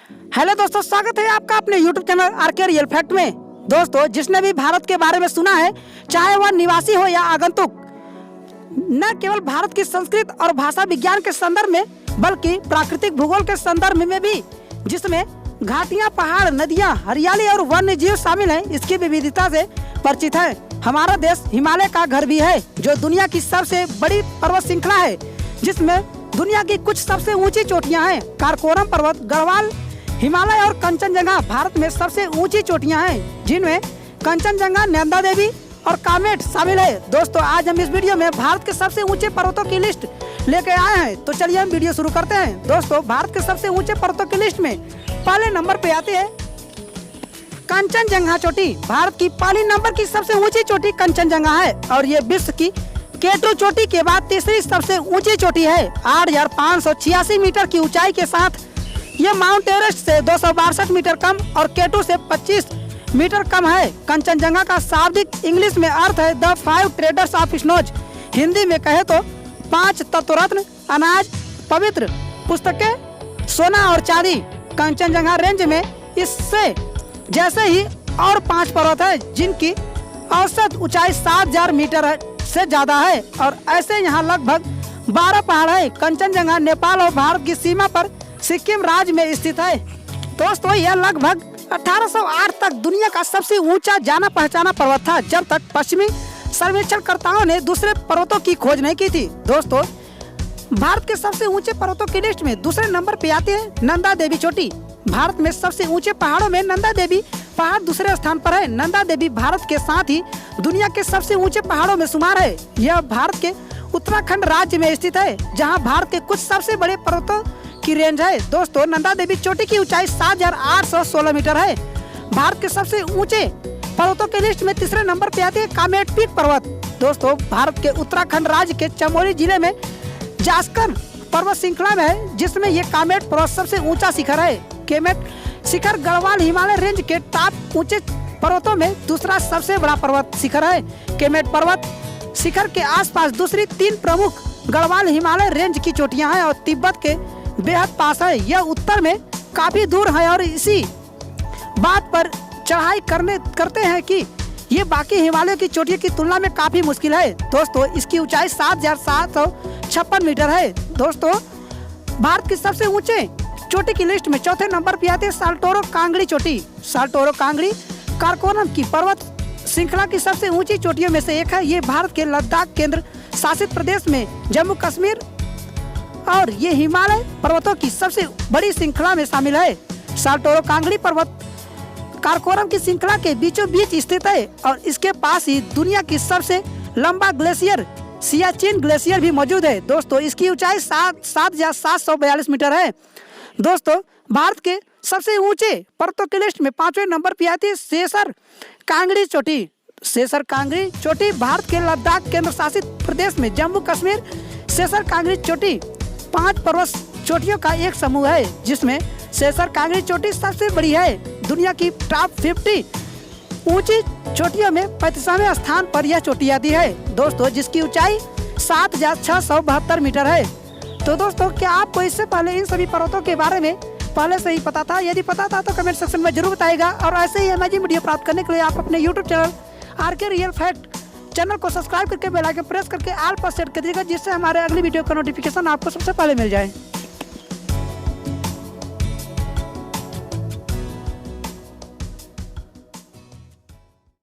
Hello दोस्तों, स्वागत है आपका अपने YouTube channel RK real fact में। दोस्तों, जिसने भी भारत के बारे में सुना है, चाहे वह निवासी हो या आगंतुक, न केवल भारत की संस्कृत और भाषा विज्ञान के संदर्भ में बल्कि प्राकृतिक भूगोल के संदर्भ में भी, जिसमें घाटियां, पहाड़, नदियां, हरियाली और वन्य जीव शामिल हैं, इसकी विविधता से परिचित है। हमारा देश हिमालय का घर भी है, जो दुनिया की सबसे बड़ी पर्वत श्रृंखला है, जिसमें दुनिया की कुछ सबसे ऊंची चोटियां हैं। काराकोरम पर्वत, गढ़वाल, हिमालय और कंचनजंगा भारत में सबसे ऊंची चोटियां हैं, जिनमें कंचनजंगा, नंदा देवी और कामेट शामिल है। दोस्तों, आज हम इस वीडियो में भारत के सबसे ऊंचे पर्वतों की लिस्ट लेके आए हैं, तो चलिए हम वीडियो शुरू करते हैं। दोस्तों, भारत के सबसे ऊंचे पर्वतों की लिस्ट में पहले नंबर पे आते हैं कंचनजंगा चोटी। भारत की पहली नंबर की सबसे ऊंची चोटी कंचनजंगा है और ये विश्व की केटू चोटी के बाद तीसरी सबसे ऊंची चोटी है। 8,586 मीटर की ऊंचाई के साथ ये माउंट एवरेस्ट से 262 मीटर कम और केटू से 25 मीटर कम है। कंचनजंगा का शाब्दिक इंग्लिश में अर्थ है the 5 traders of snows. Hindi में कहे तो 5 तत्वरत्न, अनाज, पवित्र पुस्तकें, सोना और चांदी। कंचनजंगा रेंज में इससे जैसे ही और 5 पर्वत है, जिनकी औसत ऊंचाई 7,000 मीटर से ज्यादा है और ऐसे यहाँ लगभग 12 पहाड़ है। कंचनजंगा नेपाल और भारत की सीमा पर सिक्किम राज्य में स्थित है। दोस्तों, यह लगभग 1808 तक दुनिया का सबसे ऊंचा जाना पहचाना पर्वत था, जब तक पश्चिमी सर्वेक्षणकर्ताओं ने दूसरे पर्वतों की खोज नहीं की थी। दोस्तों, भारत के सबसे ऊंचे पर्वतों की लिस्ट में दूसरे नंबर पे आते हैं नंदा देवी चोटी। भारत में सबसे ऊंचे पहाड़ों में नंदा देवी पहाड़ दूसरे स्थान पर है। नंदा देवी भारत के साथ ही दुनिया के सबसे ऊंचे पहाड़ों में शुमार है। यह भारत के उत्तराखंड राज्य में स्थित है, जहां भारत के कुछ सबसे बड़े पर्वतों की रेंज है। दोस्तों, नंदा देवी चोटी की ऊंचाई 7,816 मीटर है। भारत के सबसे ऊंचे पर्वतों के लिस्ट में तीसरे नंबर पे आते हैं कामेट पीक पर्वत। दोस्तों, भारत के उत्तराखंड राज्य के चमोली जिले में जास्कर पर्वत श्रृंखला में है, जिसमें ये कामेट पर्वत सबसे ऊंचा शिखर है। केमेट शिखर गढ़वाल हिमालय रेंज के टॉप ऊंचे पर्वतों में दूसरा सबसे बड़ा पर्वत शिखर है। केमेट पर्वत शिखर के आसपास दूसरी 3 प्रमुख गढ़वाल हिमालय रेंज की चोटियां हैं और तिब्बत के बेहद पास है। यह उत्तर में काफी दूर है और इसी बात पर चढ़ाई करते हैं कि ये बाकी हिमालय की चोटियों की तुलना में काफी मुश्किल है। दोस्तों, इसकी ऊंचाई 7,756 मीटर है। दोस्तों, भारत की सबसे ऊंचे चोटी की लिस्ट में चौथे नंबर पर आते हैं साल्टोरो कांगड़ी चोटी। साल्टोरो कांगड़ी काराकोरम की पर्वत श्रृंखला की सबसे ऊंची चोटियों में से एक है। ये भारत के लद्दाख केंद्र शासित प्रदेश में जम्मू कश्मीर और ये हिमालय पर्वतों की सबसे बड़ी श्रृंखला में शामिल है। साल्टोरो कांगड़ी पर्वत काराकोरम की श्रृंखला के बीचों बीच स्थित है और इसके पास ही दुनिया की सबसे लंबा ग्लेशियर सियाचिन ग्लेशियर भी मौजूद है। दोस्तों, इसकी ऊंचाई 7,742 मीटर है। दोस्तों, भारत के सबसे ऊंचे पर्वतों की लिस्ट में 5वें नंबर पर आती है सेसर कांगड़ी चोटी। सेसर कांगड़ी चोटी भारत के लद्दाख केंद्र शासित प्रदेश में जम्मू कश्मीर। सेसर कांगड़ी चोटी 5 पर्वत चोटियों का एक समूह है, जिसमें सेसर कांगड़ी चोटी सबसे बड़ी है। दुनिया की टॉप 50 ऊंची चोटियों में 35वें स्थान पर यह चोटी आती है। दोस्तों, जिसकी ऊंचाई 7,672 मीटर है। तो दोस्तों, क्या आपको इससे पहले इन सभी पर्वतों के बारे में पहले से ही पता था? यदि पता था तो कमेंट सेक्शन में जरूर बताइएगा और ऐसे ही अमेजिंग वीडियो प्राप्त करने के लिए आप अपने YouTube channel RK real fact channel को सब्सक्राइब करके बेल आइकन प्रेस करके ऑल पर सेट कर दीजिएगा, जिससे हमारे अगली वीडियो का नोटिफिकेशन आपको सबसे पहले मिल जाए।